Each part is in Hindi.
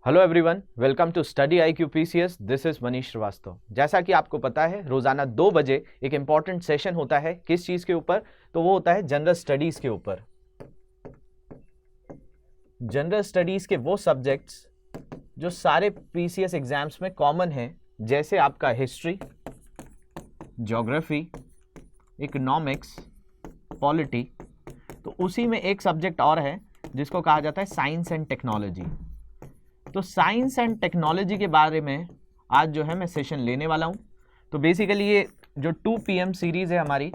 Hello everyone, welcome to study IQ PCS। This is Manish Srivastava. जैसा कि आपको पता है, रोजाना 2 बजे एक इंपॉर्टेंट सेशन होता है। किस चीज के ऊपर? तो वो होता है जनरल स्टडीज के ऊपर। जनरल स्टडीज के वो सब्जेक्ट्स जो सारे PCS एग्जाम्स में कॉमन हैं, जैसे आपका हिस्ट्री, ज्योग्राफी, इकोनॉमिक्स, पॉलिटी। तो उसी में एक सब्जेक्ट और है जिसको कहा जाता है साइंस एंड टेक्नोलॉजी। तो साइंस एंड टेक्नोलॉजी के बारे में आज जो है मैं सेशन लेने वाला हूं। तो बेसिकली ये जो 2 PM सीरीज है हमारी,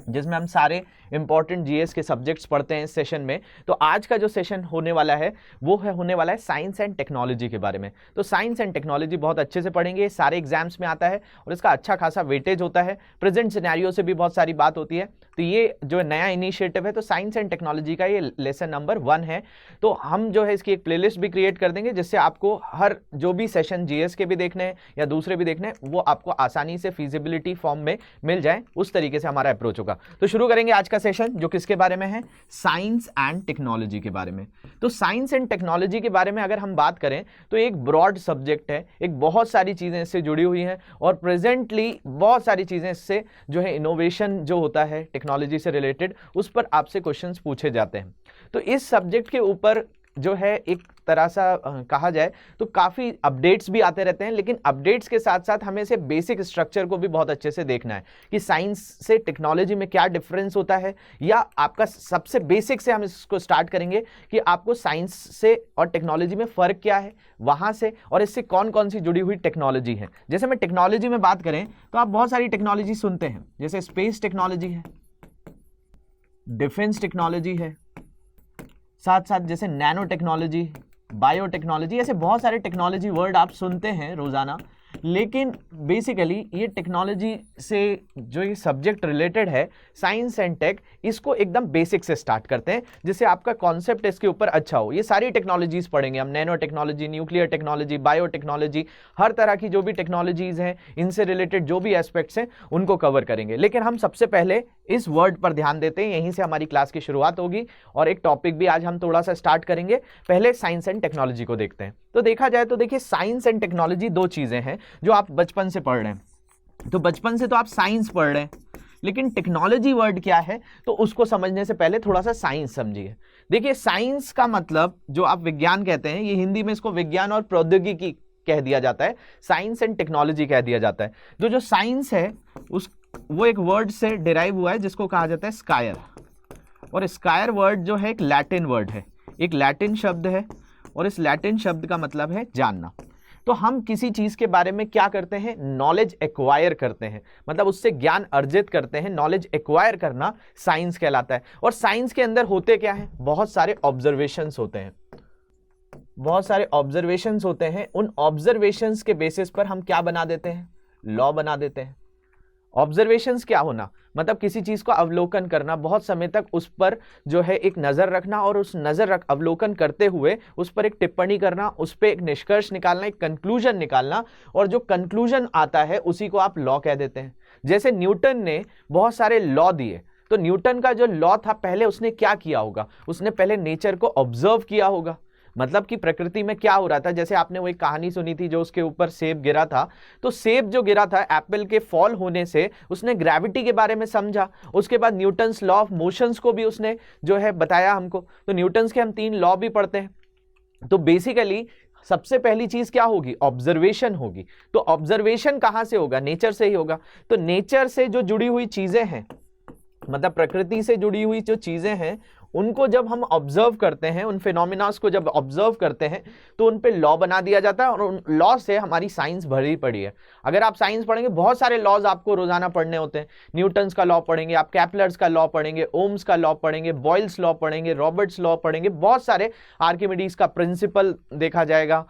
जिसमें हम सारे इंपॉर्टेंट GS के सब्जेक्ट्स पढ़ते हैं इस सेशन में। तो आज का जो सेशन होने वाला है वो होने वाला है साइंस एंड टेक्नोलॉजी के बारे में। तो साइंस एंड टेक्नोलॉजी बहुत अच्छे से पढ़ेंगे, सारे एग्जाम्स में आता है और इसका अच्छा खासा वेटेज होता है। प्रेजेंट सिनेरियो से भी बहुत सारी बात होती है। तो ये जो नया इनिशिएटिव है, तो साइंस एंड टेक्नोलॉजी का ये लेसन नंबर 1 है। तो हम जो है इसकी एक प्लेलिस्ट भी क्रिएट कर देंगे, जिससे आपको हर जो भी सेशन GS के भी देखने हैं या दूसरे भी देखने हैं, वो आपको आसानी से फिजिबिलिटी फॉर्म में मिल जाए। उस तरीके से हमारा अप्रोच होगा। तो शुरू करेंगे आज का सेशन, जो किसके बारे में है? साइंस एंड टेक्नोलॉजी के बारे में। तो साइंस एंड टेक्नोलॉजी के बारे में अगर हम बात करें तो एक ब्रॉड सब्जेक्ट है, एक बहुत सारी चीजें इससे जुड़ी हुई हैं और प्रेजेंटली बहुत सारी चीजें इससे जो है इनोवेशन जो होता है टेक्नोलॉजी से रिलेटेड, उस पर आपसे क्वेश्चंस पूछे जाते हैं। तो इस सब्जेक्ट के ऊपर जो है एक तरह सा कहा जाए तो काफ़ी अपडेट्स भी आते रहते हैं, लेकिन अपडेट्स के साथ साथ हमें से बेसिक स्ट्रक्चर को भी बहुत अच्छे से देखना है कि साइंस से टेक्नोलॉजी में क्या डिफरेंस होता है। या आपका सबसे बेसिक से हम इसको स्टार्ट करेंगे कि आपको साइंस से और टेक्नोलॉजी में फ़र्क क्या है, वहाँ से और इससे कौन कौन सी जुड़ी हुई टेक्नोलॉजी है। जैसे मैं टेक्नोलॉजी में बात करें तो आप बहुत सारी टेक्नोलॉजी सुनते हैं, जैसे स्पेस टेक्नोलॉजी है, डिफेंस टेक्नोलॉजी है, साथ साथ जैसे नैनो टेक्नोलॉजी, बायोटेक्नोलॉजी, ऐसे बहुत सारे टेक्नोलॉजी वर्ड आप सुनते हैं रोज़ाना। लेकिन बेसिकली ये टेक्नोलॉजी से जो ये सब्जेक्ट रिलेटेड है, साइंस एंड टेक, इसको एकदम बेसिक से स्टार्ट करते हैं, जिससे आपका कॉन्सेप्ट इसके ऊपर अच्छा हो। ये सारी टेक्नोलॉजीज पढ़ेंगे हम, nano technology, nuclear technology, biotechnology, हर तरह की जो भी टेक्नोलॉजीज हैं, इनसे रिलेटेड जो भी एस्पेक्ट्स हैं उनको कवर करेंगे। लेकिन हम सबसे पहले इस वर्ड पर ध्यान देते हैं, यहीं से हमारी क्लास की शुरुआत होगी और एक टॉपिक भी आज हम थोड़ा सा स्टार्ट करेंगे। पहले साइंस एंड टेक्नोलॉजी को देखते हैं। तो देखा जाए तो देखिए, साइंस एंड टेक्नोलॉजी 2 चीजें हैं जो आप बचपन से पढ़ रहे हैं। तो बचपन से तो आप साइंस पढ़ रहे हैं, लेकिन टेक्नोलॉजी वर्ड क्या है तो उसको समझने से पहले थोड़ा सा साइंस समझिए। देखिए, साइंस का मतलब जो आप विज्ञान कहते हैं, ये हिंदी में इसको विज्ञान और प्रौद्योगिकी कह दिया जाता है, साइंस एंड टेक्नोलॉजी कह दिया जाता है। तो जो साइंस है वो एक वर्ड से डिराइव हुआ है जिसको कहा जाता है स्कायर। और स्कायर वर्ड जो है एक लैटिन वर्ड है, एक लैटिन शब्द है और इस लैटिन शब्द का मतलब है जानना। तो हम किसी चीज के बारे में क्या करते हैं? नॉलेज एक्वायर करते हैं, मतलब उससे ज्ञान अर्जित करते हैं। नॉलेज एक्वायर करना साइंस कहलाता है। और साइंस के अंदर होते क्या है? बहुत सारे ऑब्जर्वेशंस होते हैं, बहुत सारे ऑब्जर्वेशंस होते हैं। उन ऑब्जर्वेशंस के बेसिस पर हम क्या बना देते हैं? लॉ बना देते हैं। ऑब्जर्वेशंस क्या होना? मतलब किसी चीज को अवलोकन करना, बहुत समय तक उस पर जो है एक नजर रखना और उस अवलोकन करते हुए उस पर एक टिप्पणी करना, उस पर एक निष्कर्ष निकालना, एक कंक्लूजन निकालना, और जो कंक्लूजन आता है उसी को आप लॉ कह देते हैं। जैसे न्यूटन ने बहुत सारे लॉ दिए, तो न्यूटन का जो लॉ था, पहले उसने क्या किया होगा? उसने पहले नेचर को ऑब्जर्व किया होगा, मतलब कि प्रकृति में क्या हो रहा था। जैसे आपने वो एक कहानी सुनी थी जो उसके ऊपर सेब गिरा था, तो सेब जो गिरा था एप्पल के फॉल होने से, उसने ग्रेविटी के बारे में समझा। उसके बाद न्यूटन्स लॉ ऑफ मोशंस को भी उसने जो है बताया हमको। तो न्यूटन्स के हम 3 लॉ भी पढ़ते हैं। तो बेसिकली सबसे पहली चीज क्या होगी? ऑब्जर्वेशन होगी। तो ऑब्जर्वेशन कहां से होगा? नेचर से ही होगा। तो नेचर से जो जुड़ी हुई चीजें हैं, मतलब प्रकृति से जुड़ी हुई जो चीजें हैं, उनको जब हम ऑब्जर्व करते हैं, उन फिनोमिनास को जब ऑब्जर्व करते हैं, तो उन पे लॉ बना दिया जाता है और उन लॉ से हमारी साइंस भरी पड़ी है। अगर आप साइंस पढ़ेंगे, बहुत सारे लॉज आपको रोजाना पढ़ने होते हैं। न्यूटन्स का लॉ पढ़ेंगे, आप कैपलर्स का लॉ पढ़ेंगे, ओम्स का लॉ पढ़ेंगे, बॉयल्स लॉ पढ़ेंगे, रॉबर्ट्स लॉ पढ़ेंगे, बहुत सारे, आर्किमिडीज का प्रिंसिपल देखा जाएगा,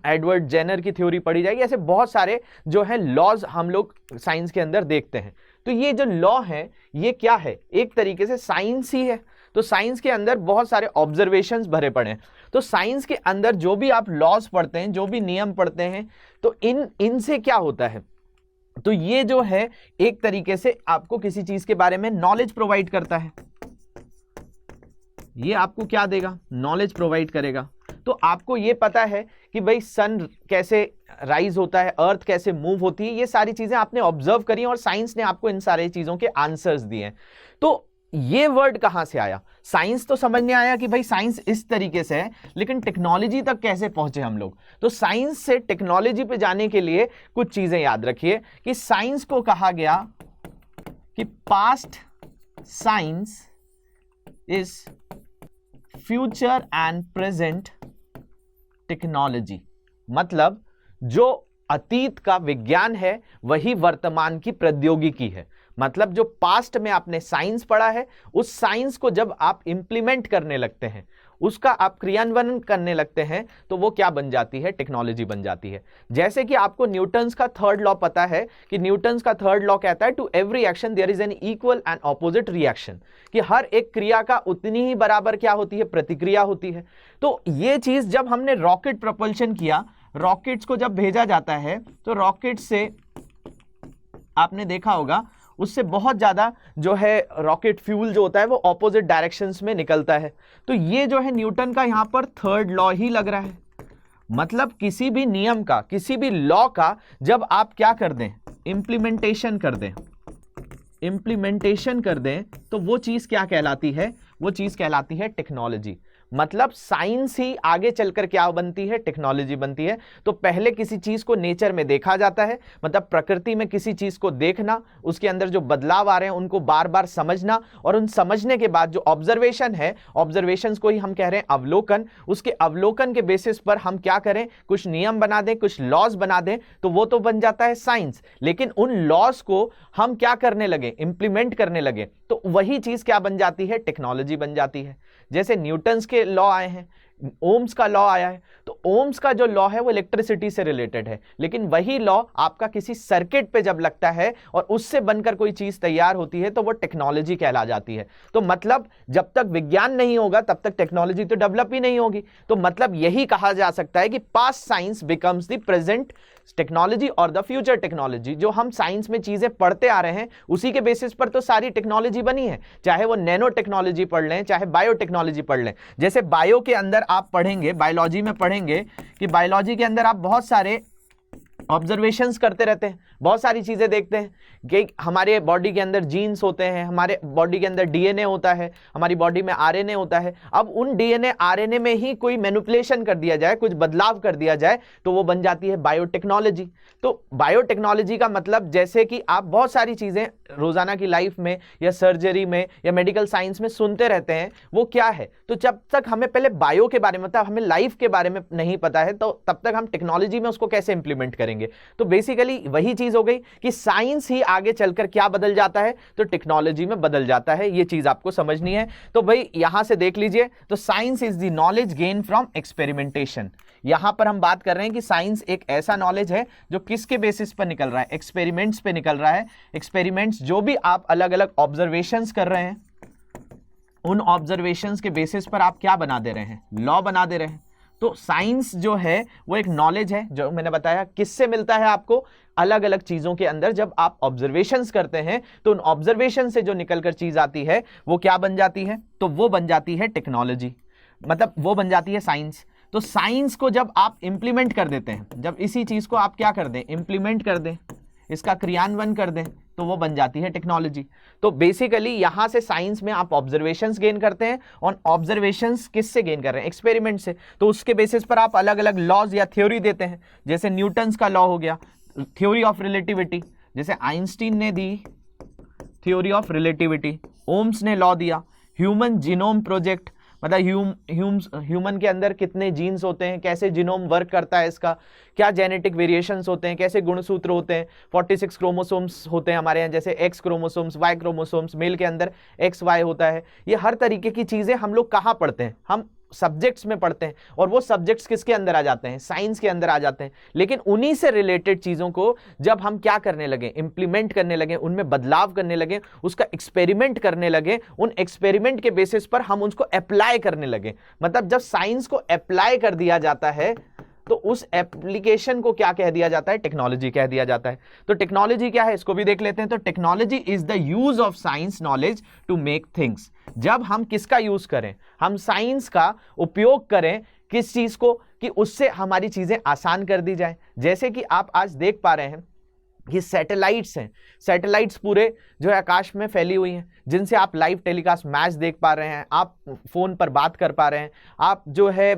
एडवर्ड जेनर की थ्योरी पढ़ी जाएगी। ऐसे बहुत सारे जो है लॉज हम लोग साइंस के अंदर देखते हैं। तो ये जो लॉ है, ये क्या है? एक तरीके से साइंस ही है। तो साइंस के अंदर बहुत सारे ऑब्जर्वेशंस भरे पड़े हैं। तो साइंस के अंदर जो भी आप लॉज पढ़ते हैं, जो भी नियम पढ़ते हैं, तो इनसे क्या होता है? तो ये जो है एक तरीके से आपको किसी चीज के बारे में नॉलेज प्रोवाइड करता है। ये आपको क्या देगा? नॉलेज प्रोवाइड करेगा। तो आपको ये पता है कि भाई सन कैसे राइज होता है, अर्थ कैसे मूव होती है, ये सारी चीजें आपने ऑब्जर्व करी और साइंस ने आपको इन सारी चीजों के आंसर्स दिए हैं। तो ये वर्ड कहां से आया? साइंस तो समझ में आया कि भाई साइंस इस तरीके से है, लेकिन टेक्नोलॉजी तक कैसे पहुंचे हम लोग? तो साइंस से टेक्नोलॉजी पे जाने के लिए कुछ चीजें याद रखिए कि साइंस को कहा गया कि past science is future and present technology. मतलब जो अतीत का विज्ञान है वही वर्तमान की प्रौद्योगिकी है। मतलब जो पास्ट में आपने साइंस पढ़ा है, उस साइंस को जब आप इंप्लीमेंट करने लगते हैं, उसका आप क्रियान्वयन करने लगते हैं, तो वो क्या बन जाती है? टेक्नोलॉजी बन जाती है। जैसे कि आपको न्यूटन्स का थर्ड लॉ पता है कि न्यूटन्स का थर्ड लॉ कहता है to every action there is an equal and opposite reaction, कि हर एक क्रिया का उतनी ही बराबर क्या होती है? प्रतिक्रिया होती है। तो ये चीज जब हमने रॉकेट प्रपल्शन किया, रॉकेट्स को जब भेजा जाता है तो रॉकेट से आपने देखा होगा उससे बहुत ज्यादा जो है रॉकेट फ्यूल जो होता है वो ऑपोजिट डायरेक्शंस में निकलता है। तो ये जो है न्यूटन का यहां पर थर्ड लॉ ही लग रहा है। मतलब किसी भी नियम का, किसी भी लॉ का जब आप क्या कर दें? इंप्लीमेंटेशन कर दें, इंप्लीमेंटेशन कर दें, तो वो चीज क्या कहलाती है? वो चीज कहलाती है टेक्नोलॉजी। मतलब साइंस ही आगे चलकर क्या बनती है? टेक्नोलॉजी बनती है। तो पहले किसी चीज को नेचर में देखा जाता है, मतलब प्रकृति में किसी चीज को देखना, उसके अंदर जो बदलाव आ रहे हैं उनको बार बार समझना, और उन समझने के बाद जो ऑब्जर्वेशन है, ऑब्जर्वेशंस को ही हम कह रहे हैं अवलोकन, उसके अवलोकन के बेसिस पर हम क्या करें? कुछ नियम बना दें, कुछ लॉज बना दें, तो वो तो बन जाता है साइंस। लेकिन उन लॉज को हम क्या करने लगे? इंप्लीमेंट करने लगे, तो वही चीज क्या बन जाती है? टेक्नोलॉजी बन जाती है। जैसे न्यूटन्स के लॉ आए हैं, ओम्स का लॉ आया है, तो ओम्स का जो लॉ है वो इलेक्ट्रिसिटी से रिलेटेड है, लेकिन वही लॉ आपका किसी सर्किट पे जब लगता है और उससे बनकर कोई चीज तैयार होती है तो वो टेक्नोलॉजी कहला जाती है। तो मतलब जब तक विज्ञान नहीं होगा तब तक टेक्नोलॉजी तो डेवलप ही नहीं होगी। तो मतलब यही कहा जा सकता है कि past science becomes the present technology और द फ्यूचर टेक्नोलॉजी। जो हम साइंस में चीजें पढ़ते आ रहे हैं उसी के बेसिस पर तो सारी टेक्नोलॉजी बनी है, चाहे वो नैनो टेक्नोलॉजी पढ़ लें, चाहे बायोटेक्नोलॉजी पढ़ लें। जैसे बायो के अंदर आप पढ़ेंगे, बायोलॉजी में पढ़ेंगे कि बायोलॉजी के अंदर आप बहुत सारे ऑब्जर्वेशंस करते रहते हैं, बहुत सारी चीजें देखते हैं कि हमारे बॉडी के अंदर जीन्स होते हैं, हमारे बॉडी के अंदर डीएनए होता है, हमारी बॉडी में आरएनए होता है। अब उन डीएनए आरएनए में ही कोई मैनिपुलेशन कर दिया जाए, कुछ बदलाव कर दिया जाए, तो वो बन जाती है बायोटेक्नोलॉजी। तो बायोटेक्नोलॉजी का मतलब जैसे कि आप बहुत सारी चीजें रोजाना की लाइफ में या सर्जरी में या मेडिकल साइंस में सुनते रहते हैं, वो क्या है? तो जब तक हमें पहले बायो के बारे में, मतलब हमें लाइफ के बारे में नहीं पता है, तो तब तक हम टेक्नोलॉजी में उसको कैसे इंप्लीमेंट करेंगे? तो बेसिकली वही चीज हो गई कि साइंस ही आगे चलकर क्या बदल जाता है? तो टेक्नोलॉजी में बदल जाता है। ये चीज आपको समझनी है। तो भाई यहां से देख लीजिए, तो science is the knowledge gain from experimentation. यहां पर हम बात कर रहे हैं कि साइंस एक ऐसा नॉलेज है जो किसके बेसिस पर निकल रहा है? एक्सपेरिमेंट्स पे निकल रहा है। एक्सपेरिमेंट्स जो भी आप अलग अलग ऑब्जर्वेशंस कर रहे हैं, उन ऑब्जर्वेशंस के बेसिस पर आप क्या बना दे रहे हैं? लॉ बना दे रहे हैं। तो साइंस जो है वो एक नॉलेज है, जो मैंने बताया किससे मिलता है आपको? अलग अलग चीजों के अंदर जब आप ऑब्जर्वेशंस करते हैं तो उन ऑब्जर्वेशन से जो निकलकर चीज आती है वो क्या बन जाती है? तो वो बन जाती है टेक्नोलॉजी, मतलब वो बन जाती है साइंस। तो साइंस को जब आप इंप्लीमेंट कर देते हैं, जब इसी चीज को आप क्या कर दें? इंप्लीमेंट कर दें, इसका क्रियान्वयन कर दें, तो वो बन जाती है टेक्नोलॉजी। तो बेसिकली यहां से साइंस में आप ऑब्जर्वेशंस गेन करते हैं, और ऑब्जर्वेशंस किससे गेन कर रहे हैं? एक्सपेरिमेंट से। तो उसके बेसिस पर आप अलग अलग लॉज या थ्योरी देते हैं। जैसे न्यूटन्स का लॉ हो गया, थ्योरी ऑफ रिलेटिविटी, जैसे आइंस्टीन ने दी थ्योरी ऑफ रिलेटिविटी, ओम्स ने लॉ दिया ह्यूमन जीनोम प्रोजेक्ट, मतलब ह्यूमन के अंदर कितने जीन्स होते हैं, कैसे जीनोम वर्क करता है, इसका क्या जेनेटिक वेरिएशंस होते हैं, कैसे गुणसूत्र होते हैं। 46 क्रोमोसोम्स होते हैं हमारे यहाँ, जैसे X chromosomes, Y chromosomes, male के अंदर एक्स वाई होता है। ये हर तरीके की चीजें हम लोग कहाँ पढ़ते हैं? हम सब्जेक्ट्स में पढ़ते हैं, और वो सब्जेक्ट्स किसके अंदर आ जाते हैं? साइंस के अंदर आ जाते हैं। लेकिन उन्हीं से रिलेटेड चीजों को जब हम क्या करने लगे? इंप्लीमेंट करने लगे, उनमें बदलाव करने लगे, उसका एक्सपेरिमेंट करने लगे, उन एक्सपेरिमेंट के बेसिस पर हम उसको अप्लाई करने लगे। मतलब जब साइंस को अप्लाई कर दिया जाता है तो उस एप्लीकेशन को क्या कह दिया जाता है? टेक्नोलॉजी कह दिया जाता है। तो टेक्नोलॉजी क्या है, इसको भी देख लेते हैं। तो technology is the use of science knowledge to make things. जब हम किसका यूज करें? हम साइंस का उपयोग करें किस चीज को, कि उससे हमारी चीजें आसान कर दी जाए। जैसे कि आप आज देख पा रहे हैं कि सैटेलाइट्स हैं, सैटेलाइट्स पूरे जो है आकाश में फैली हुई हैं, जिनसे आप लाइव टेलीकास्ट मैच देख पा रहे हैं, आप फोन पर बात कर पा रहे हैं, आप जो है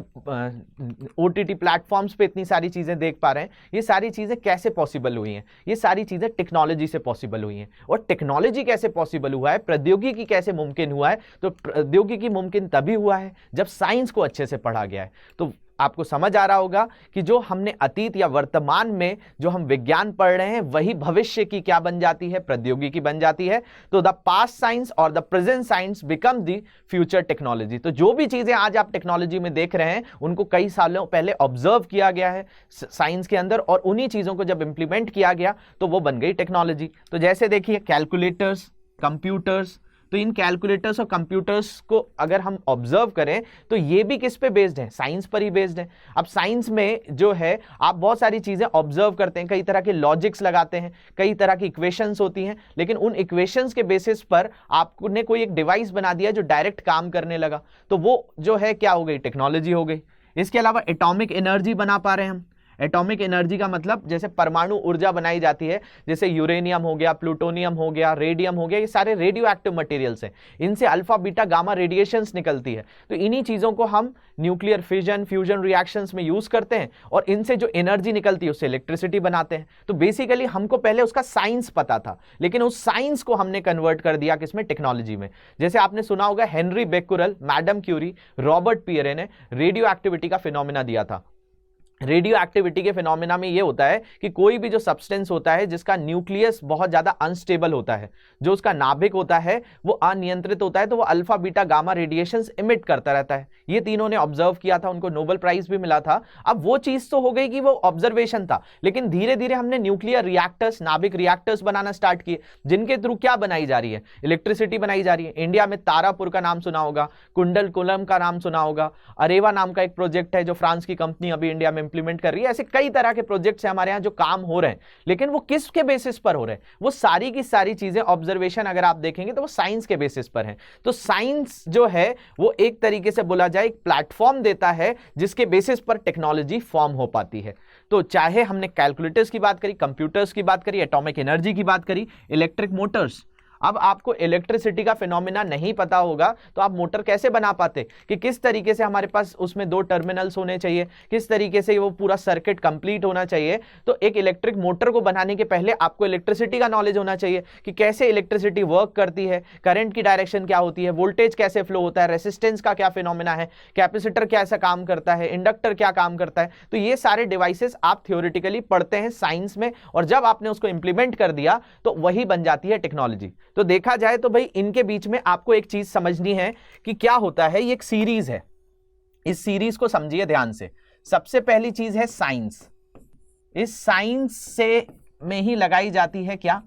OTT प्लेटफॉर्म्स पे इतनी सारी चीजें देख पा रहे हैं। ये सारी चीजें कैसे पॉसिबल हुई हैं? ये सारी चीजें टेक्नोलॉजी से पॉसिबल हुई हैं। और टेक्नोलॉजी कैसे पॉसिबल हुआ है, प्रौद्योगिकी कैसे मुमकिन हुआ है? तो प्रौद्योगिकी मुमकिन तभी हुआ है जब साइंस को अच्छे से पढ़ा गया है। तो आपको समझ आ रहा होगा कि जो हमने अतीत या वर्तमान में जो हम विज्ञान पढ़ रहे हैं, वही भविष्य की क्या बन जाती है? प्रौद्योगिकी बन जाती है। तो द पास्ट साइंस और the present science become the future technology. तो जो भी चीजें आज आप टेक्नोलॉजी में देख रहे हैं, उनको कई सालों पहले ऑब्जर्व किया गया है साइंस के अंदर, और उन्हीं चीजों को जब इंप्लीमेंट किया गया तो वो बन गई टेक्नोलॉजी। तो जैसे देखिए कैलकुलेटर्स, कंप्यूटर्स, तो इन कैलकुलेटर्स और कंप्यूटर्स को अगर हम ऑब्जर्व करें तो ये भी किस पे बेस्ड है? साइंस पर ही बेस्ड है। अब साइंस में जो है आप बहुत सारी चीजें ऑब्जर्व करते हैं, कई तरह के लॉजिक्स लगाते हैं, कई तरह की इक्वेशंस होती हैं, लेकिन उन इक्वेशंस के बेसिस पर आपने कोई एक डिवाइस बना दिया जो डायरेक्ट काम करने लगा, तो वो जो है क्या हो गई? टेक्नोलॉजी हो गई। इसके अलावा एटॉमिक एनर्जी बना पा रहे हैं हम। एटॉमिक एनर्जी का मतलब जैसे परमाणु ऊर्जा बनाई जाती है, जैसे यूरेनियम हो गया, प्लूटोनियम हो गया, रेडियम हो गया, ये सारे रेडियो एक्टिव मटेरियल्स हैं। इनसे अल्फा बीटा गामा रेडिएशंस निकलती है। तो इन्हीं चीजों को हम न्यूक्लियर फिजन फ्यूजन रिएक्शंस में यूज करते हैं, और इनसे जो एनर्जी निकलती है उससे इलेक्ट्रिसिटी बनाते हैं। तो बेसिकली हमको पहले उसका साइंस पता था, लेकिन उस साइंस को हमने कन्वर्ट कर दिया किसमें? टेक्नोलॉजी में। जैसे आपने सुना होगा Henry Becquerel, madam Curie, Robert Pierre ने रेडियो एक्टिविटी का फिनोमिना दिया था। रेडियो एक्टिविटी के फिनोमिना में यह होता है कि कोई भी जो सब्सटेंस होता है जिसका न्यूक्लियस बहुत ज्यादा अनस्टेबल होता है, जो उसका नाभिक होता है वो अनियंत्रित होता है, तो वो alpha beta gamma radiations emit करता रहता है। ये तीनों ने ऑब्जर्व किया था, उनको नोबेल प्राइज भी मिला था। अब वो चीज तो हो गई कि वो ऑब्जर्वेशन था, लेकिन धीरे धीरे हमने न्यूक्लियर रिएक्टर्स, नाभिक रिएक्टर्स बनाना स्टार्ट किए, जिनके थ्रू क्या बनाई जा रही है? इलेक्ट्रिसिटी बनाई जा रही है। इंडिया में तारापुर का नाम सुना होगा, कुंडलकुलम का नाम सुना होगा, अरेवा नाम का एक प्रोजेक्ट है जो फ्रांस की कंपनी अभी इंडिया में इंप्लीमेंट कर रही है। ऐसे कई तरह के प्रोजेक्ट्स हैं हमारे यहां जो काम हो रहे हैं, लेकिन वो किसके बेसिस पर हो रहे हैं? वो सारी की सारी चीजें ऑब्जर्वेशन अगर आप देखेंगे तो वो साइंस के बेसिस पर है। तो साइंस जो है वो एक तरीके से बोला जाए एक प्लेटफॉर्म देता है जिसके बेसिस पर टेक्नोलॉजी फॉर्म हो पाती है। तो चाहे हमने कैलकुलेटर्स की बात करी, कंप्यूटर्स की बात करी, एटॉमिक एनर्जी की बात करी, इलेक्ट्रिक मोटर्स। अब आपको इलेक्ट्रिसिटी का फिनोमिना नहीं पता होगा तो आप मोटर कैसे बना पाते? कि किस तरीके से हमारे पास उसमें 2 टर्मिनल्स होने चाहिए, किस तरीके से वो पूरा सर्किट कंप्लीट होना चाहिए। तो एक इलेक्ट्रिक मोटर को बनाने के पहले आपको इलेक्ट्रिसिटी का नॉलेज होना चाहिए कि कैसे इलेक्ट्रिसिटी वर्क करती है, करंट की डायरेक्शन क्या होती है, वोल्टेज कैसे फ्लो होता है, रेसिस्टेंस का क्या फिनोमिना है, कैपेसिटर कैसा काम करता है, इंडक्टर क्या काम करता है। तो ये सारे डिवाइसेस आप थ्योरेटिकली पढ़ते हैं साइंस में, और जब आपने उसको इंप्लीमेंट कर दिया तो वही बन जाती है टेक्नोलॉजी। तो देखा जाए तो भाई इनके बीच में आपको एक चीज समझनी है कि क्या होता है। ये एक सीरीज है, इस सीरीज को समझिए ध्यान से। सबसे पहली चीज है साइंस। इस साइंस से में ही लगाई जाती है क्या?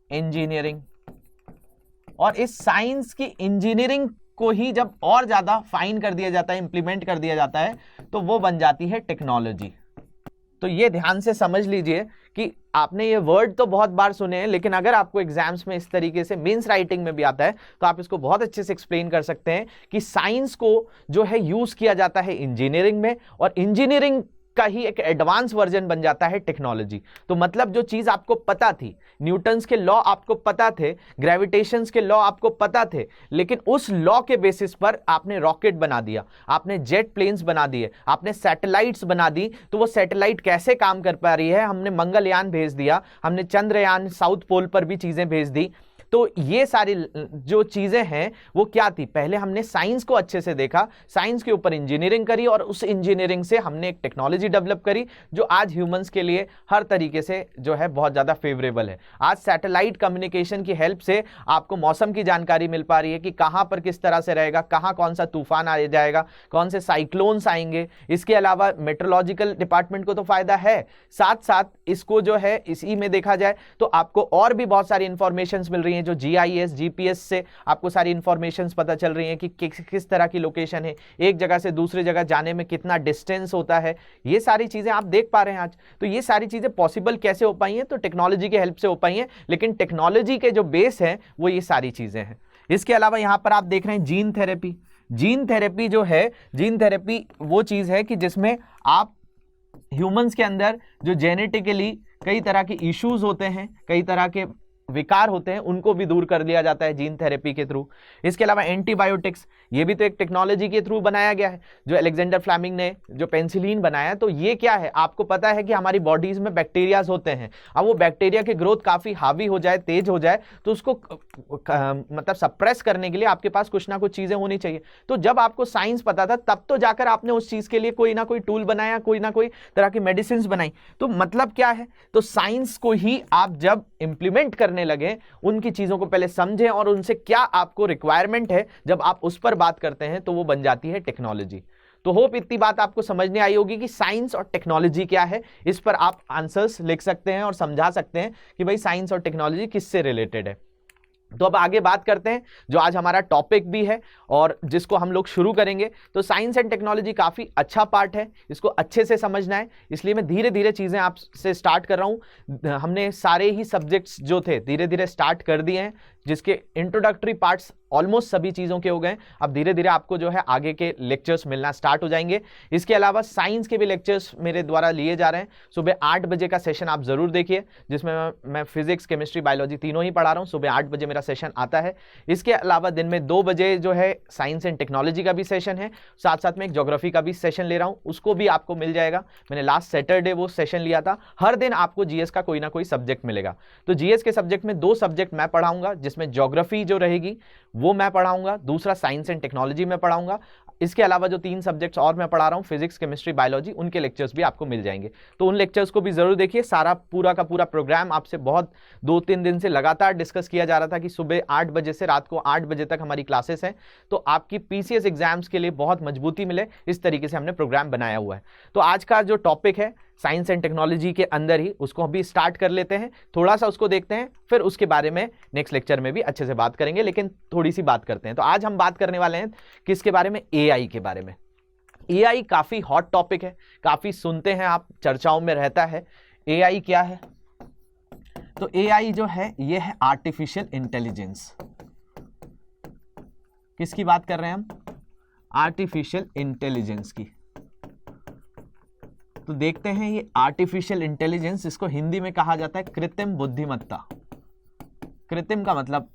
इंजीनियरिंग। और इस साइंस की इंजीनियरिंग को ही जब और ज्यादा फाइन कर दिया जाता है, इंप्लीमेंट कर दिया जाता है, तो वो बन जाती है टेक्नोलॉजी। तो ये ध्यान से समझ लीजिए कि आपने ये वर्ड तो बहुत बार सुने हैं, लेकिन अगर आपको एग्जाम्स में इस तरीके से मींस राइटिंग में भी आता है तो आप इसको बहुत अच्छे से एक्सप्लेन कर सकते हैं कि साइंस को जो है यूज किया जाता है इंजीनियरिंग में, और इंजीनियरिंग का ही एक एडवांस वर्जन बन जाता है टेक्नोलॉजी। तो मतलब जो चीज आपको पता थी, न्यूटन्स के लॉ आपको पता थे, ग्रेविटेशंस के लॉ आपको पता थे, लेकिन उस लॉ के बेसिस पर आपने रॉकेट बना दिया, आपने जेट प्लेन्स बना दिए, आपने सैटेलाइट्स बना दी। तो वो सैटेलाइट कैसे काम कर पा रही है? हमने मंगलयान भेज दिया, हमने चंद्रयान, साउथ पोल पर भी चीजें भेज दी। तो ये सारी जो चीजें हैं वो क्या थी? पहले हमने साइंस को अच्छे से देखा, साइंस के ऊपर इंजीनियरिंग करी, और उस इंजीनियरिंग से हमने एक टेक्नोलॉजी डेवलप करी जो आज ह्यूमंस के लिए हर तरीके से जो है बहुत ज्यादा फेवरेबल है। आज सैटेलाइट कम्युनिकेशन की हेल्प से आपको मौसम की जानकारी मिल पा रही है कि कहां पर किस तरह से रहेगा, कहां कौन सा तूफान आ जाएगा, कौन से साइक्लोन्स आएंगे। इसके अलावा मेट्रोलॉजिकल डिपार्टमेंट को तो फायदा है, साथ साथ इसको जो है इसी में देखा जाए तो आपको और भी बहुत सारी इंफॉर्मेशन मिल रही है, जो GIS GPS से आपको सारी इंफॉर्मेशंस पता चल रही हैं कि किस तरह की लोकेशन है, एक जगह से दूसरी जगह जाने में कितना डिस्टेंस होता है। ये सारी चीजें आप देख पा रहे हैं आज। तो ये सारी चीजें पॉसिबल कैसे हो पाई हैं? तो टेक्नोलॉजी की हेल्प से हो पाई हैं, लेकिन टेक्नोलॉजी के जो बेस है वो ये सारी चीजें हैं। इसके अलावा यहां पर आप देख रहे हैं जीन थेरेपी। जीन थेरेपी जो है, जीन थेरेपी वो चीज है कि जिसमें आप ह्यूमंस के अंदर जो जेनेटिकली कई तरह के इश्यूज होते हैं, कई तरह के विकार होते हैं, उनको भी दूर कर दिया जाता है जीन थेरेपी के थ्रू। इसके अलावा एंटीबायोटिक्स, ये भी तो एक टेक्नोलॉजी के थ्रू बनाया गया है, जो अलेक्जेंडर फ्लेमिंग ने जो पेनिसिलिन बनाया। तो ये क्या है, आपको पता है कि हमारी बॉडीज में बैक्टीरियाज होते हैं, अब वो बैक्टीरिया की ग्रोथ काफी हावी हो जाए, तेज हो जाए, तो उसको मतलब सप्रेस करने के लिए आपके पास कुछ ना कुछ चीजें होनी चाहिए। तो जब आपको साइंस पता था, तब तो जाकर आपने उस चीज के लिए कोई ना कोई टूल बनाया, कोई ना कोई तरह की मेडिसिन बनाई। तो मतलब क्या है, तो साइंस को ही आप जब इंप्लीमेंट करने लगे, उनकी चीजों को पहले समझें और उनसे क्या आपको रिक्वायरमेंट है, जब आप उस पर बात करते हैं तो वो बन जाती है टेक्नोलॉजी। तो होप इतनी बात आपको समझने आई होगी कि साइंस और टेक्नोलॉजी क्या है। इस पर आप आंसर्स लिख सकते हैं और समझा सकते हैं कि भाई साइंस और टेक्नोलॉजी किससे रिलेटेड है। तो अब आगे बात करते हैं, जो आज हमारा टॉपिक भी है और जिसको हम लोग शुरू करेंगे। तो साइंस एंड टेक्नोलॉजी काफ़ी अच्छा पार्ट है, इसको अच्छे से समझना है, इसलिए मैं धीरे धीरे चीज़ें आपसे स्टार्ट कर रहा हूँ। हमने सारे ही सब्जेक्ट्स जो थे धीरे धीरे स्टार्ट कर दिए हैं, जिसके इंट्रोडक्टरी पार्ट्स ऑलमोस्ट सभी चीज़ों के हो गए। अब धीरे धीरे आपको जो है आगे के लेक्चर्स मिलना स्टार्ट हो जाएंगे। इसके अलावा साइंस के भी लेक्चर्स मेरे द्वारा लिए जा रहे हैं। सुबह 8 बजे का सेशन आप ज़रूर देखिए, जिसमें मैं फिजिक्स, केमिस्ट्री, बायोलॉजी तीनों ही पढ़ा रहा हूँ। सुबह 8 बजे मेरा सेशन आता है। इसके अलावा दिन में 2 बजे जो है साइंस एंड टेक्नोलॉजी का भी सेशन है, साथ साथ में एक ज्योग्राफी का भी सेशन ले रहा हूँ, उसको भी आपको मिल जाएगा। मैंने लास्ट सैटरडे वो सेशन लिया था। हर दिन आपको जीएस का कोई ना कोई सब्जेक्ट मिलेगा। तो जीएस के सब्जेक्ट में 2 सब्जेक्ट मैं पढ़ाऊंगा, जिसमें ज्योग्राफी जो रहेगी वो मैं पढ़ाऊंगा, दूसरा साइंस एंड टेक्नोलॉजी में पढ़ाऊंगा। इसके अलावा जो 3 सब्जेक्ट्स और मैं पढ़ा रहा हूँ, फिजिक्स, केमिस्ट्री, बायोलॉजी, उनके लेक्चर्स भी आपको मिल जाएंगे। तो उन लेक्चर्स को भी जरूर देखिए। सारा पूरा का पूरा प्रोग्राम आपसे बहुत 2-3 दिन से लगातार डिस्कस किया जा रहा था कि सुबह 8 बजे से रात को 8 बजे तक हमारी क्लासेस हैं, तो आपकी पीसीएस एग्जाम्स के लिए बहुत मजबूती मिले, इस तरीके से हमने प्रोग्राम बनाया हुआ है। तो आज का जो टॉपिक है साइंस एंड टेक्नोलॉजी के अंदर ही, उसको अभी स्टार्ट कर लेते हैं, थोड़ा सा उसको देखते हैं, फिर उसके बारे में नेक्स्ट लेक्चर में भी अच्छे से बात करेंगे, लेकिन थोड़ी सी बात करते हैं। तो आज हम बात करने वाले हैं किसके बारे में, एआई के बारे में। एआई काफी हॉट टॉपिक है, काफी सुनते हैं आप, चर्चाओं में रहता है। एआई क्या है, तो एआई जो है ये है आर्टिफिशियल इंटेलिजेंस। किसकी बात कर रहे हैं हम, आर्टिफिशियल इंटेलिजेंस की। तो देखते हैं ये आर्टिफिशियल इंटेलिजेंस, इसको हिंदी में कहा जाता है कृत्रिम बुद्धिमत्ता। कृत्रिम का मतलब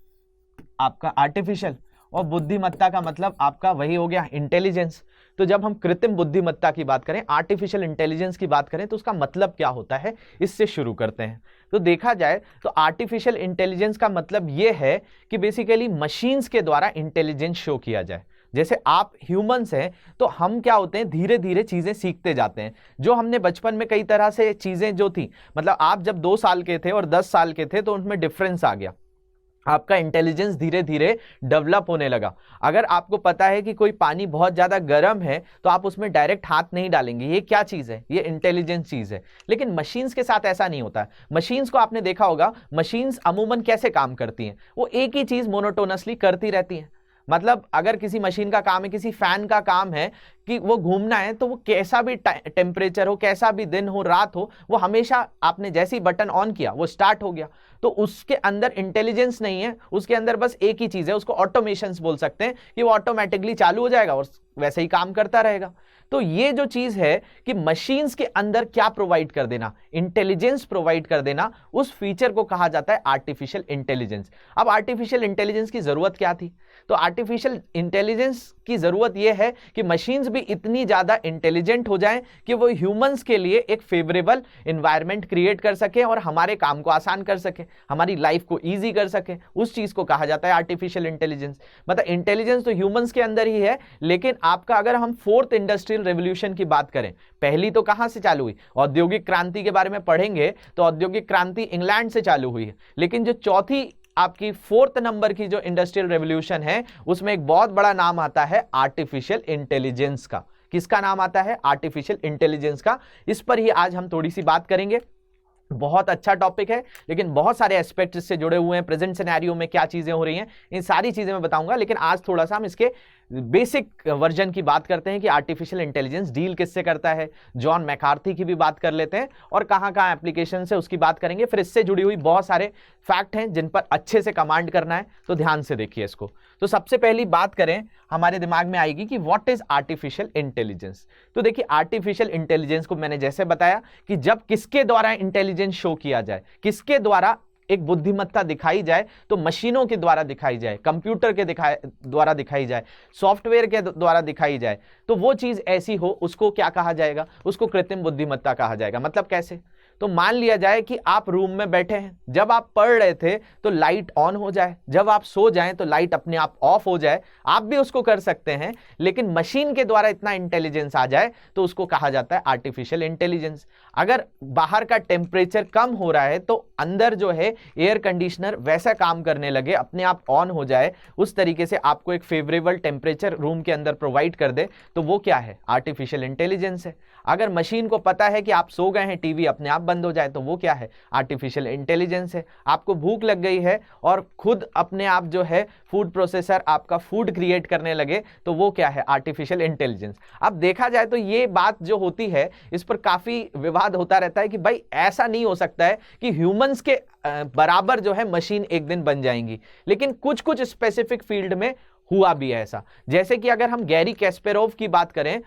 आपका आर्टिफिशियल, और बुद्धिमत्ता का मतलब आपका वही हो गया इंटेलिजेंस। तो जब हम कृत्रिम बुद्धिमत्ता की बात करें, आर्टिफिशियल इंटेलिजेंस की बात करें, तो उसका मतलब क्या होता है, इससे शुरू करते हैं। तो देखा जाए तो आर्टिफिशियल इंटेलिजेंस का मतलब यह है कि बेसिकली मशीन्स के द्वारा इंटेलिजेंस शो किया जाए। जैसे आप ह्यूमंस हैं, तो हम क्या होते हैं, धीरे धीरे चीजें सीखते जाते हैं। जो हमने बचपन में कई तरह से चीजें जो थी, मतलब आप जब 2 साल के थे और 10 साल के थे, तो उनमें डिफरेंस आ गया, आपका इंटेलिजेंस धीरे धीरे डेवलप होने लगा। अगर आपको पता है कि कोई पानी बहुत ज्यादा गर्म है, तो आप उसमें डायरेक्ट हाथ नहीं डालेंगे, ये क्या चीज है, ये इंटेलिजेंट चीज है। लेकिन मशीन्स के साथ ऐसा नहीं होता है। मशीन्स को आपने देखा होगा, मशीन्स अमूमन कैसे काम करती हैं, वो एक ही चीज मोनोटोनसली करती रहती हैं। मतलब अगर किसी मशीन का काम है, किसी फैन का काम है कि वो घूमना है, तो वो कैसा भी टेम्परेचर हो, कैसा भी दिन हो, रात हो, वो हमेशा आपने जैसे ही बटन ऑन किया वो स्टार्ट हो गया। तो उसके अंदर इंटेलिजेंस नहीं है, उसके अंदर बस एक ही चीज है, उसको ऑटोमेशंस बोल सकते हैं, कि वो ऑटोमेटिकली चालू हो जाएगा और वैसे ही काम करता रहेगा। तो ये जो चीज है कि मशीन्स के अंदर क्या प्रोवाइड कर देना, इंटेलिजेंस प्रोवाइड कर देना, उस फीचर को कहा जाता है आर्टिफिशियल इंटेलिजेंस। अब आर्टिफिशियल इंटेलिजेंस की जरूरत क्या थी, तो आर्टिफिशियल इंटेलिजेंस की जरूरत यह है कि मशीन्स भी इतनी ज्यादा इंटेलिजेंट हो जाएं कि वो ह्यूमंस के लिए एक फेवरेबल एनवायरनमेंट क्रिएट कर सके और हमारे काम को आसान कर सके, हमारी लाइफ को ईजी कर सके। उस चीज को कहा जाता है आर्टिफिशियल इंटेलिजेंस। मतलब इंटेलिजेंस तो ह्यूमंस के अंदर ही है, लेकिन आपका अगर हम 4th इंडस्ट्रियल रेवोल्यूशन की बात करें, पहली तो कहां से चालू हुई, औद्योगिक क्रांति के बारे में पढ़ेंगे तो औद्योगिक क्रांति इंग्लैंड से चालू हुई है। लेकिन जो चौथी आपकी 4th नंबर की जो इंडस्ट्रियल रेवोल्यूशन है, उसमें एक बहुत बड़ा नाम आता है आर्टिफिशियल इंटेलिजेंस का। किसका नाम आता है, आर्टिफिशियल इंटेलिजेंस का। इस पर ही आज हम थोड़ी सी बात करेंगे। बहुत अच्छा टॉपिक है, लेकिन बहुत सारे एस्पेक्ट्स इससे जुड़े हुए हैं। प्रेजेंट सिनेरियो में क्या चीजें हो रही हैं, इन सारी चीजें मैं बताऊंगा, लेकिन आज थोड़ा सा हम इसके बेसिक वर्जन की बात करते हैं कि आर्टिफिशियल इंटेलिजेंस डील किससे करता है, जॉन मैकार्थी की भी बात कर लेते हैं और कहां कहां एप्लीकेशन है उसकी बात करेंगे। फिर इससे जुड़ी हुई बहुत सारे फैक्ट हैं जिन पर अच्छे से कमांड करना है, तो ध्यान से देखिए इसको। तो सबसे पहली बात करें हमारे दिमाग में आएगी कि व्हाट इज आर्टिफिशियल इंटेलिजेंस। तो देखिए आर्टिफिशियल इंटेलिजेंस को मैंने जैसे बताया कि जब किसके द्वारा इंटेलिजेंस शो किया जाए, किसके द्वारा एक बुद्धिमत्ता दिखाई जाए, तो मशीनों के द्वारा दिखाई जाए, कंप्यूटर के द्वारा दिखाई जाए, सॉफ्टवेयर के द्वारा दिखाई जाए, तो वो चीज ऐसी हो उसको क्या कहा जाएगा, उसको कृत्रिम बुद्धिमत्ता कहा जाएगा। मतलब कैसे, तो मान लिया जाए कि आप रूम में बैठे हैं, जब आप पढ़ रहे थे तो लाइट ऑन हो जाए, जब आप सो जाएं तो लाइट अपने आप ऑफ हो जाए, आप भी उसको कर सकते हैं, लेकिन मशीन के द्वारा इतना इंटेलिजेंस आ जाए तो उसको कहा जाता है आर्टिफिशियल इंटेलिजेंस। अगर बाहर का टेम्परेचर कम हो रहा है तो अंदर जो है एयर कंडीशनर वैसा काम करने लगे, अपने आप ऑन हो जाए, उस तरीके से आपको एक फेवरेबल टेम्परेचर रूम के अंदर प्रोवाइड कर दे, तो वो क्या है, आर्टिफिशियल इंटेलिजेंस है। अगर मशीन को पता है कि आप सो गए हैं, टीवी अपने आप बंद हो जाए, तो वो क्या है, आर्टिफिशियल इंटेलिजेंस है। आपको भूख लग गई है और खुद अपने आप जो है फूड प्रोसेसर आपका फूड क्रिएट करने लगे, तो वो क्या है, आर्टिफिशियल इंटेलिजेंस। अब देखा जाए तो ये बात जो होती है इस पर काफी विवाद होता रहता है कि भाई ऐसा नहीं हो सकता है कि ह्यूमंस के बराबर जो है मशीन एक दिन बन जाएंगी, लेकिन कुछ कुछ स्पेसिफिक फील्ड में हुआ भी है ऐसा। जैसे कि अगर हम गैरी कैस्पेरोव की बात करें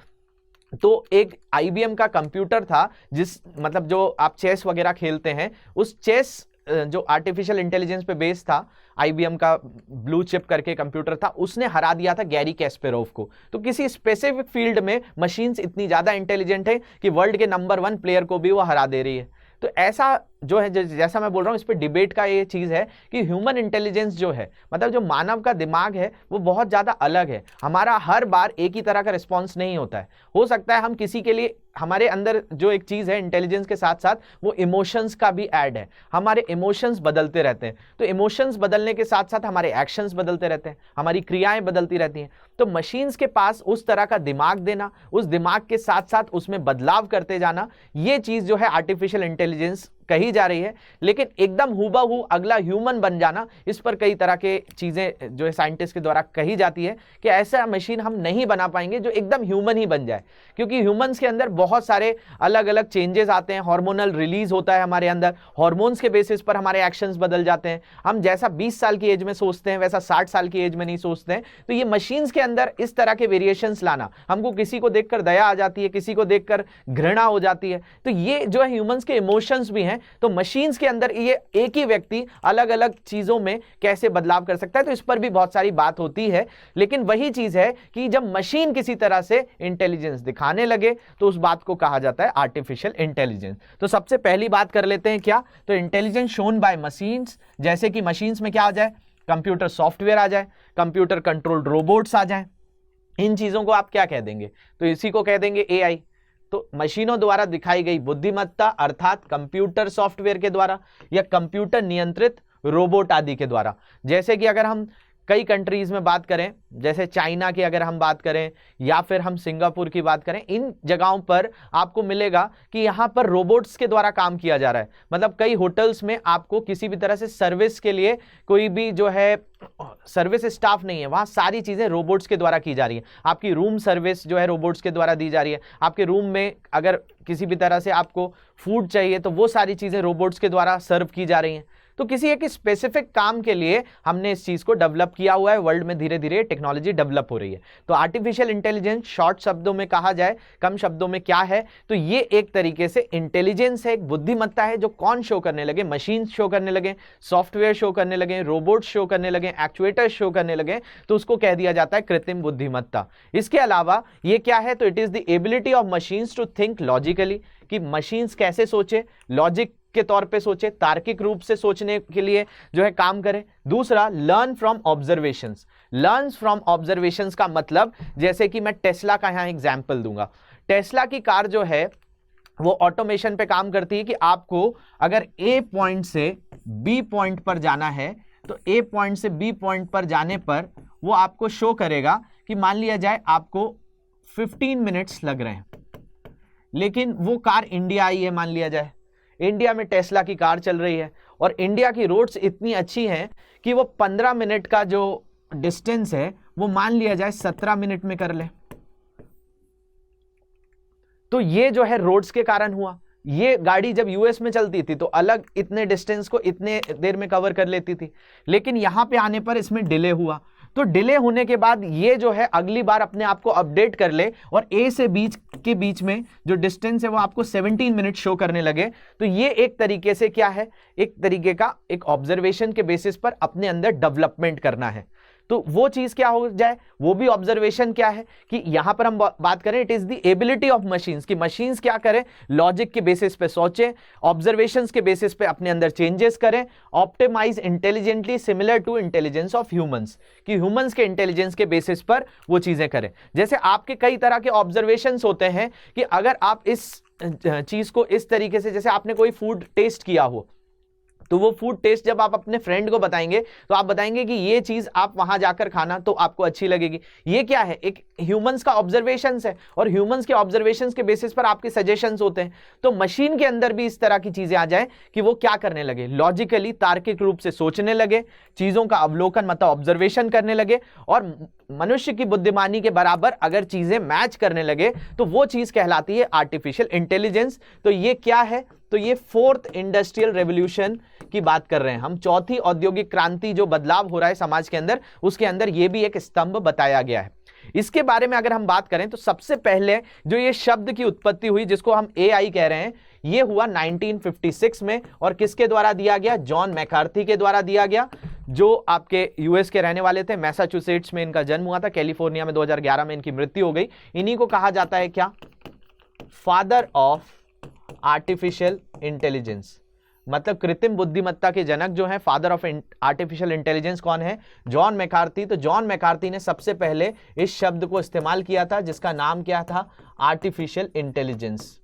तो एक IBM का कंप्यूटर था, जिस मतलब जो आप चेस वगैरह खेलते हैं, उस चेस जो आर्टिफिशियल इंटेलिजेंस पे बेस्ड था, IBM का ब्लू चिप करके कंप्यूटर था, उसने हरा दिया था गैरी कैस्पेरोव को। तो किसी स्पेसिफिक फील्ड में मशीन्स इतनी ज्यादा इंटेलिजेंट है कि वर्ल्ड के नंबर 1 प्लेयर को भी वो हरा दे रही है। तो ऐसा जो है, जैसा मैं बोल रहा हूं, इस पे डिबेट का ये चीज है कि ह्यूमन इंटेलिजेंस जो है, मतलब जो मानव का दिमाग है, वो बहुत ज्यादा अलग है। हमारा हर बार एक ही तरह का रिस्पॉन्स नहीं होता है। हो सकता है हम किसी के लिए, हमारे अंदर जो एक चीज है इंटेलिजेंस के साथ साथ वो इमोशंस का भी ऐड है, हमारे इमोशंस बदलते रहते हैं। तो इमोशंस बदलने के साथ साथ हमारे एक्शंस बदलते रहते हैं, हमारी क्रियाएं बदलती रहती हैं। तो मशीन्स के पास उस तरह का दिमाग देना, उस दिमाग के साथ साथ उसमें बदलाव करते जाना, ये चीज जो है आर्टिफिशियल इंटेलिजेंस कही जा रही है। लेकिन एकदम हुबहू अगला ह्यूमन बन जाना, इस पर कई तरह के चीजें जो है साइंटिस्ट के द्वारा कही जाती है कि ऐसा मशीन हम नहीं बना पाएंगे जो एकदम ह्यूमन ही बन जाए, क्योंकि ह्यूमंस के अंदर बहुत सारे अलग अलग चेंजेस आते हैं, हार्मोनल रिलीज होता है हमारे अंदर, हार्मोन्स के बेसिस पर हमारे एक्शंस बदल जाते हैं। हम जैसा 20 साल की एज में सोचते हैं वैसा 60 साल की एज में नहीं सोचते हैं। तो ये मशीन्स के अंदर इस तरह के वेरिएशंस लाना, हमको किसी को देखकर दया आ जाती है, किसी को देखकर घृणा हो जाती है, तो ये जो है ह्यूमंस के इमोशंस भी हैं। तो मशीन्स के अंदर ये एक ही व्यक्ति अलग अलग चीजों में कैसे बदलाव कर सकता है, तो इस पर भी बहुत सारी बात होती है। लेकिन वही चीज है कि जब मशीन किसी तरह से इंटेलिजेंस दिखाने लगे तो उस बात को कहा जाता है आर्टिफिशियल इंटेलिजेंस। तो सबसे पहली बात कर लेते हैं क्या, तो इंटेलिजेंस शोन बाय मशीन्स, जैसे कि मशीन्स में क्या आ जाए, कंप्यूटर सॉफ्टवेयर आ जाए, कंप्यूटर कंट्रोल्ड रोबोट्स आ जाए। इन चीजों को आप क्या कह देंगे, तो इसी को कह देंगे AI। तो मशीनों द्वारा दिखाई गई बुद्धिमत्ता अर्थात कंप्यूटर सॉफ्टवेयर के द्वारा या कंप्यूटर नियंत्रित रोबोट आदि के द्वारा। जैसे कि अगर हम कई कंट्रीज में बात करें, जैसे चाइना की अगर हम बात करें या फिर हम सिंगापुर की बात करें, इन जगहों पर आपको मिलेगा कि यहां पर रोबोट्स के द्वारा काम किया जा रहा है। मतलब कई होटल्स में आपको किसी भी तरह से सर्विस के लिए कोई भी जो है सर्विस स्टाफ नहीं है, वहां सारी चीजें रोबोट्स के द्वारा की जा रही है। आपकी रूम सर्विस जो है रोबोट्स के द्वारा दी जा रही है। आपके रूम में अगर किसी भी तरह से आपको फूड चाहिए तो वो सारी चीजें रोबोट्स के द्वारा सर्व की जा रही हैं। तो किसी एक स्पेसिफिक काम के लिए हमने इस चीज को डेवलप किया हुआ है। वर्ल्ड में धीरे धीरे टेक्नोलॉजी डेवलप हो रही है। तो आर्टिफिशियल इंटेलिजेंस शॉर्ट शब्दों में कहा जाए, कम शब्दों में क्या है, तो ये एक तरीके से इंटेलिजेंस है, एक बुद्धिमत्ता है जो कौन शो करने लगे, मशीन शो करने लगे, सॉफ्टवेयर शो करने लगे, रोबोट शो करने लगे, एक्चुएटर शो करने लगे, तो उसको कह दिया जाता है कृत्रिम बुद्धिमत्ता। इसके अलावा ये क्या है, तो it is the ability of machines to think logically, कि मशीन्स कैसे सोचे, लॉजिक के तौर पे सोचे, तार्किक रूप से सोचने के लिए जो है काम करे। दूसरा, learn from observations. Learn from observations का मतलब, जैसे कि मैं टेस्ला का यहां एग्जांपल दूंगा। टेस्ला की कार जो है वो ऑटोमेशन पे काम करती है कि आपको अगर A पॉइंट से B पॉइंट पर जाना है तो A पॉइंट से B पॉइंट पर जाने पर वो आपको शो करेगा कि मान लिया जाए आपको 15 मिनट्स लग रहे हैं, लेकिन वो कार इंडिया आई है, मान लिया जाए इंडिया में टेस्ला की कार चल रही है और इंडिया की रोड्स इतनी अच्छी हैं कि वो 15 मिनट का जो डिस्टेंस है वो मान लिया जाए 17 मिनट में कर ले, तो ये जो है रोड्स के कारण हुआ। ये गाड़ी जब यूएस में चलती थी तो अलग इतने डिस्टेंस को इतने देर में कवर कर लेती थी, लेकिन यहां पे आने पर इसमें डिले हुआ। तो डिले होने के बाद ये जो है अगली बार अपने आप को अपडेट कर ले और ए से बीच में जो डिस्टेंस है वो आपको 17 मिनट शो करने लगे। तो ये एक तरीके से क्या है, एक तरीके का एक ऑब्जर्वेशन के बेसिस पर अपने अंदर डेवलपमेंट करना है। तो वो चीज क्या हो जाए, वो भी ऑब्जर्वेशन क्या है कि यहां पर हम बात करें, it is the ability of machines, कि मशीन्स क्या करें, लॉजिक के बेसिस पे सोचें, ऑब्जर्वेशंस के बेसिस पे अपने अंदर चेंजेस करें, optimise intelligently similar to intelligence of humans, कि ह्यूमंस के इंटेलिजेंस के बेसिस पर वो चीजें करें। जैसे आपके कई तरह के ऑब्जर्वेशंस होते हैं कि अगर आप इस चीज को इस तरीके से, जैसे आपने कोई फूड टेस्ट किया हो, तो वो फूड टेस्ट जब आप अपने फ्रेंड को बताएंगे तो आप बताएंगे कि ये चीज आप वहां जाकर खाना तो आपको अच्छी लगेगी। ये क्या है, एक ह्यूमंस का ऑब्जर्वेशंस है और ह्यूमंस के ऑब्जर्वेशंस के बेसिस पर आपके सजेशंस होते हैं। तो मशीन के अंदर भी इस तरह की चीजें आ जाए कि वो क्या करने लगे, लॉजिकली तार्किक रूप से सोचने लगे, चीजों का अवलोकन मतलब ऑब्जर्वेशन करने लगे, और मनुष्य की बुद्धिमानी के बराबर अगर चीजें मैच करने लगे तो वो चीज कहलाती है आर्टिफिशियल इंटेलिजेंस। तो ये क्या है, तो ये फोर्थ इंडस्ट्रियल रेवोल्यूशन की बात कर रहे हैं हम। चौथी औद्योगिक क्रांति जो बदलाव हो रहा है समाज के अंदर, उसके अंदर ये भी एक स्तंभ बताया गया है। इसके बारे में अगर हम बात करें तो सबसे पहले जो ये शब्द की उत्पत्ति हुई जिसको हम एआई कह रहे हैं, ये हुआ 1956 में, और किसके द्वारा दिया गया, जॉन मैकार्थी के द्वारा दिया गया, जो आपके यूएस के रहने वाले थे। मैसाचुसेट्स में इनका जन्म हुआ था, कैलिफोर्निया में 2011 में इनकी मृत्यु हो गई। इन्हीं को कहा जाता है क्या, फादर ऑफ आर्टिफिशियल इंटेलिजेंस, मतलब कृत्रिम बुद्धिमत्ता के जनक जो है, फादर ऑफ आर्टिफिशियल इंटेलिजेंस कौन है, जॉन मैकार्थी। तो जॉन मैकार्थी ने सबसे पहले इस शब्द को इस्तेमाल किया था जिसका नाम क्या था, आर्टिफिशियल इंटेलिजेंस।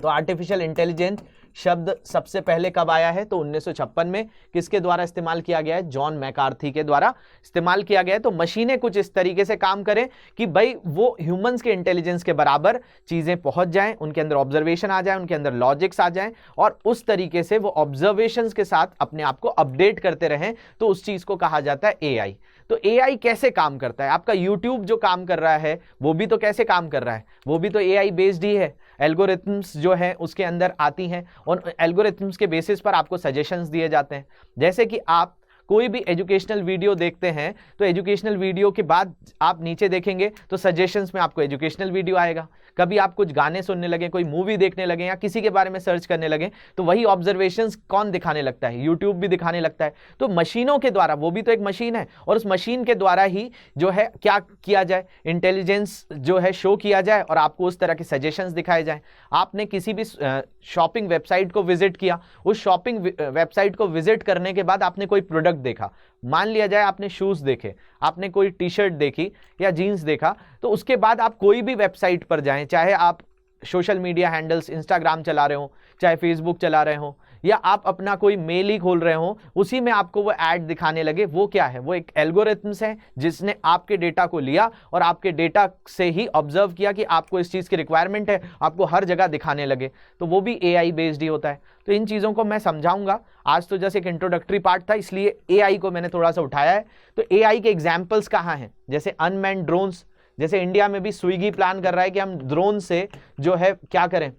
तो आर्टिफिशियल इंटेलिजेंस शब्द सबसे पहले कब आया है, तो 1956 में। किसके द्वारा इस्तेमाल किया गया है, जॉन मैकार्थी के द्वारा इस्तेमाल किया गया है। तो मशीनें कुछ इस तरीके से काम करें कि भाई वो ह्यूमंस के इंटेलिजेंस के बराबर चीजें पहुंच जाएं, उनके अंदर ऑब्जर्वेशन आ जाए, उनके अंदर लॉजिक्स आ जाएं, और उस तरीके से वो ऑब्जर्वेशंस के साथ अपने आप को अपडेट करते रहें। तो उस चीज को कहा जाता है एआई। तो एआई कैसे काम करता है, आपका यूट्यूब जो काम कर रहा है वो भी तो कैसे काम कर रहा है, वो भी तो एआई बेस्ड ही है। एल्गोरिथम्स जो है उसके अंदर आती हैं और एल्गोरिथम्स के बेसिस पर आपको सजेशंस दिए जाते हैं। जैसे कि आप कोई भी एजुकेशनल वीडियो देखते हैं तो एजुकेशनल वीडियो के बाद आप नीचे देखेंगे तो सजेशंस में आपको एजुकेशनल वीडियो आएगा। कभी आप कुछ गाने सुनने लगे, कोई मूवी देखने लगे या किसी के बारे में सर्च करने लगे तो वही ऑब्जर्वेशंस कौन दिखाने लगता है, यूट्यूब भी दिखाने लगता है। तो मशीनों के द्वारा, वो भी तो एक मशीन है, और उस मशीन के द्वारा ही जो है क्या किया जाए, इंटेलिजेंस जो है शो किया जाए और आपको उस तरह के सजेशंस दिखाए जाए। आपने किसी भी शॉपिंग वेबसाइट को विजिट किया, उस शॉपिंग वेबसाइट को विजिट करने के बाद आपने कोई प्रोडक्ट देखा, मान लिया जाए आपने शूज देखे, आपने कोई टी शर्ट देखी या जीन्स देखा, तो उसके बाद आप कोई भी वेबसाइट पर जाएं, चाहे आप सोशल मीडिया हैंडल्स इंस्टाग्राम चला रहे हो, चाहे फेसबुक चला रहे हो, या आप अपना कोई मेल ही खोल रहे हो, उसी में आपको वो ऐड दिखाने लगे। वो क्या है, वो एक एल्गोरिथम्स है जिसने आपके डेटा को लिया और आपके डेटा से ही ऑब्जर्व किया कि आपको इस चीज़ की रिक्वायरमेंट है, आपको हर जगह दिखाने लगे। तो वो भी एआई बेस्ड ही होता है। तो इन चीज़ों को मैं समझाऊंगा। आज तो जैसे एक इंट्रोडक्टरी पार्ट था इसलिए एआई को मैंने थोड़ा सा उठाया है। तो एआई के एग्जाम्पल्स कहाँ हैं, जैसे अनमैन्ड ड्रोन्स, जैसे इंडिया में भी स्विगी प्लान कर रहा है कि हम ड्रोन से जो है क्या करें,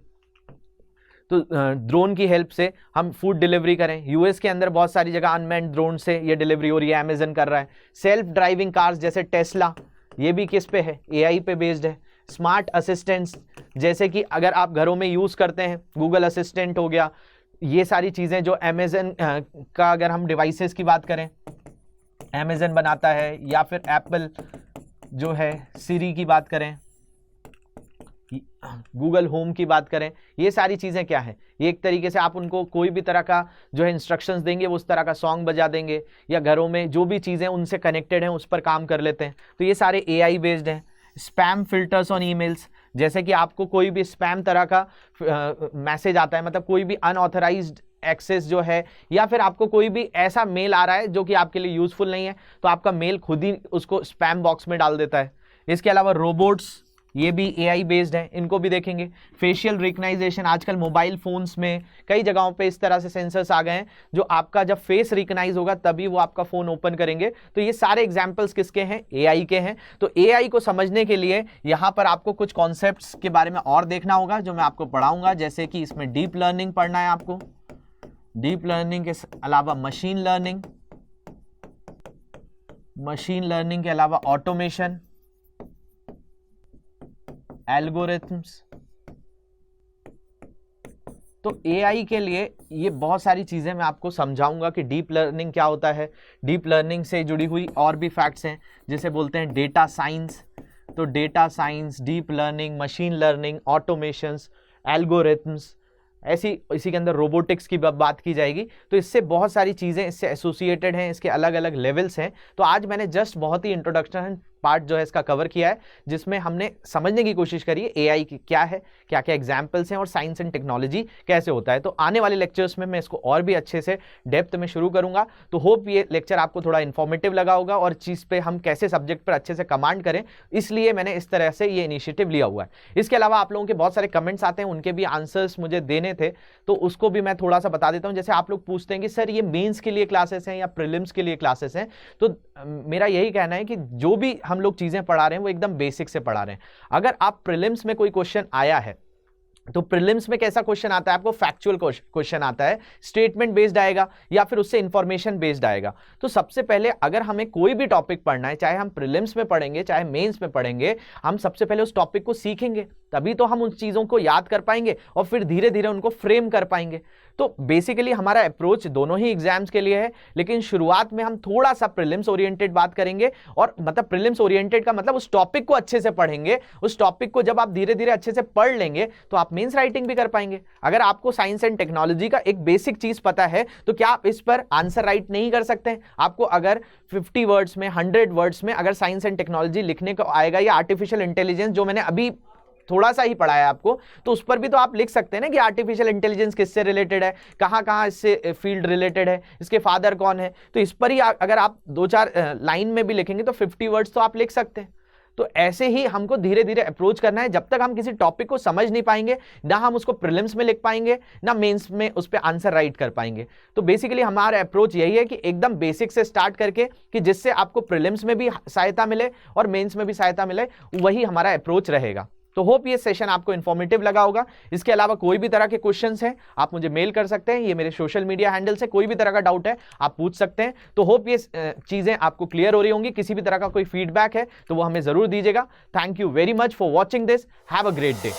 तो ड्रोन की हेल्प से हम फूड डिलीवरी करें। यूएस के अंदर बहुत सारी जगह अनमैन्ड ड्रोन से ये डिलीवरी हो रही है, अमेजन कर रहा है। सेल्फ ड्राइविंग कार्स जैसे टेस्ला, ये भी किस पे है, एआई पे बेस्ड है। स्मार्ट असिस्टेंट्स जैसे कि अगर आप घरों में यूज़ करते हैं, गूगल असिस्टेंट हो गया, ये सारी चीज़ें जो अमेजन का अगर हम डिवाइसेस की बात करें, अमेजन बनाता है, या फिर एप्पल जो है सिरी की बात करें, गूगल होम की बात करें, ये सारी चीज़ें क्या है, ये एक तरीके से आप उनको कोई भी तरह का जो है इंस्ट्रक्शंस देंगे वो उस तरह का सॉन्ग बजा देंगे, या घरों में जो भी चीज़ें उनसे कनेक्टेड हैं उस पर काम कर लेते हैं। तो ये सारे एआई बेस्ड हैं। स्पैम फिल्टर्स ऑन ईमेल्स, जैसे कि आपको कोई भी स्पैम तरह का मैसेज आता है, मतलब कोई भी अनऑथराइज्ड एक्सेस जो है, या फिर आपको कोई भी ऐसा मेल आ रहा है जो कि आपके लिए यूजफुल नहीं है, तो आपका मेल खुद ही उसको स्पैम बॉक्स में डाल देता है। इसके अलावा रोबोट्स ये भी AI बेस्ड है, इनको भी देखेंगे। फेशियल रिकग्नाइजेशन, आजकल मोबाइल फोन्स में कई जगहों पे इस तरह से सेंसर्स आ गए हैं जो आपका जब फेस रिकग्नाइज होगा तभी वो आपका फोन ओपन करेंगे। तो ये सारे एग्जांपल्स किसके हैं? AI के हैं। तो AI को समझने के लिए यहाँ पर आपको कुछ कॉन्सेप्ट्स के बारे में और देखना होगा जो मैं आपको पढ़ाऊंगा, जैसे कि इसमें डीप लर्निंग पढ़ना है आपको, डीप लर्निंग के अलावा मशीन लर्निंग, मशीन लर्निंग के अलावा ऑटोमेशन, एल्गोरिथम्स। तो AI के लिए ये बहुत सारी चीजें मैं आपको समझाऊंगा कि डीप लर्निंग क्या होता है। डीप लर्निंग से जुड़ी हुई और भी फैक्ट्स हैं, जिसे बोलते हैं डेटा साइंस। तो data science, deep learning, machine learning, automations, algorithms, ऐसी इसी के अंदर रोबोटिक्स की बात की जाएगी। तो इससे बहुत सारी चीज़ें इससे एसोसिएटेड हैं, इसके अलग अलग लेवल्स हैं। तो आज मैंने जस्ट बहुत ही इंट्रोडक्शन पार्ट जो है इसका कवर किया है, जिसमें हमने समझने की कोशिश करी है AI की क्या है, क्या क्या एग्जाम्पल्स हैं और साइंस एंड टेक्नोलॉजी कैसे होता है। तो आने वाले लेक्चर्स में मैं इसको और भी अच्छे से डेप्थ में शुरू करूंगा। तो होप ये लेक्चर आपको थोड़ा इन्फॉर्मेटिव लगा होगा और चीज़ पे हम कैसे सब्जेक्ट पर अच्छे से कमांड करें, इसलिए मैंने इस तरह से ये इनिशिएटिव लिया हुआ है। इसके अलावा आप लोगों के बहुत सारे कमेंट्स आते हैं, उनके भी आंसर्स मुझे देने थे, तो उसको भी मैं थोड़ा सा बता देता हूं। जैसे आप लोग पूछते हैं कि सर ये मेंस के लिए क्लासेस हैं या प्रीलिम्स के लिए क्लासेस हैं, तो मेरा यही कहना है कि जो भी हम लोग चीजें पढ़ा रहे हैं वो एकदम बेसिक से पढ़ा रहे हैं। अगर आप प्रीलिम्स में कोई क्वेश्चन आया है तो प्रीलिम्स में कैसा क्वेश्चन आता है? आपको फैक्चुअल क्वेश्चन आता है, स्टेटमेंट बेस्ड आएगा या फिर उससे इंफॉर्मेशन बेस्ड आएगा। तो सबसे पहले अगर हमें कोई भी टॉपिक पढ़ना है, चाहे हम प्रीलिम्स में पढ़ेंगे चाहे मेंस में पढ़ेंगे, हम सबसे पहले उस टॉपिक को सीखेंगे, तभी तो हम उन चीजों को याद कर पाएंगे और फिर धीरे धीरे उनको फ्रेम कर पाएंगे। तो बेसिकली हमारा अप्रोच दोनों ही एग्जाम्स के लिए है, लेकिन शुरुआत में हम थोड़ा सा प्रीलिम्स ओरिएंटेड बात करेंगे। और मतलब प्रीलिम्स ओरिएंटेड का मतलब उस टॉपिक को अच्छे से पढ़ेंगे। उस टॉपिक को जब आप धीरे धीरे अच्छे से पढ़ लेंगे तो आप मेंस राइटिंग भी कर पाएंगे। अगर आपको साइंस एंड टेक्नोलॉजी का एक बेसिक चीज पता है तो क्या आप इस पर आंसर राइट नहीं कर सकते? आपको अगर 50 वर्ड्स में, 100 वर्ड्स में अगर साइंस एंड टेक्नोलॉजी लिखने को आएगा, या आर्टिफिशियल इंटेलिजेंस जो मैंने अभी थोड़ा सा ही पढ़ा है आपको, तो उस पर भी तो आप लिख सकते हैं ना कि आर्टिफिशियल इंटेलिजेंस किससे रिलेटेड है, कहां कहां इससे फील्ड रिलेटेड है, इसके फादर कौन है। तो इस पर ही अगर आप 2-4 लाइन में भी लिखेंगे तो 50 वर्ड्स तो आप लिख सकते हैं। तो ऐसे ही हमको धीरे धीरे अप्रोच करना है। जब तक हम किसी टॉपिक को समझ नहीं पाएंगे, ना हम उसको प्रीलिम्स में लिख पाएंगे, ना मेंस में उस पर आंसर राइट कर पाएंगे। तो बेसिकली हमारा अप्रोच यही है कि एकदम बेसिक से स्टार्ट करके, कि जिससे आपको प्रीलिम्स में भी सहायता मिले और मेंस में भी सहायता मिले, वही हमारा अप्रोच रहेगा। तो होप ये सेशन आपको इन्फॉर्मेटिव लगा होगा। इसके अलावा कोई भी तरह के क्वेश्चंस हैं आप मुझे मेल कर सकते हैं, ये मेरे सोशल मीडिया हैंडल से कोई भी तरह का डाउट है आप पूछ सकते हैं। तो होप ये चीजें आपको क्लियर हो रही होंगी। किसी भी तरह का कोई फीडबैक है तो वो हमें जरूर दीजिएगा। Thank you very much for watching this. Have a great day.